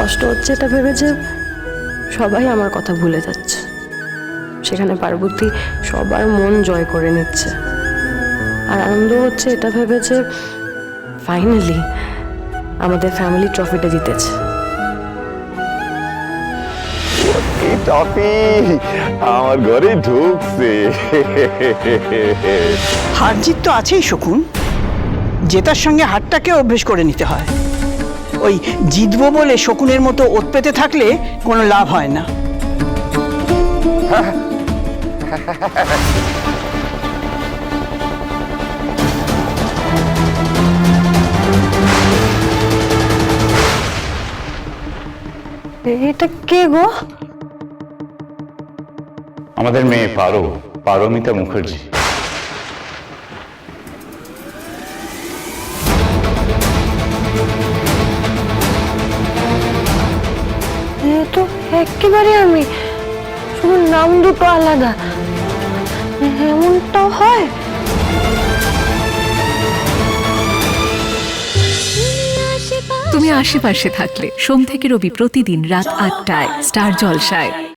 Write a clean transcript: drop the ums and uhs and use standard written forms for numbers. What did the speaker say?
কষ্ট হচ্ছে এটা ভেবে যে সবাই আমার কথা ভুলে যাচ্ছে। সেখানে পার্বতী সবার মন জয় করে নিচ্ছে। আর আনন্দ হচ্ছে এটা ভেবে যে ফাইনালি আমাদের ফ্যামিলি ট্রফিটা জিতেছে। টফি আমার ঘরে ঢুকছে। হার জিত তো আছেই শকুন, জেতার সঙ্গে হারটাকে অভ্যেস করে নিতে হয়। ওই জিতবো বলে শকুনের মতো ওত পেতে থাকলে কোনো লাভ হয় না। এটা কে গো? আমাদের মেয়ে পারমিতা মুখার্জি। এ তো একেবারে আমি, শুধু নাম দুটো আলাদা। এমনটাও হয়? তুমি আশেপাশে থাকলে সোম থেকে রবি প্রতিদিন রাত ৮টায় স্টার জলসায়।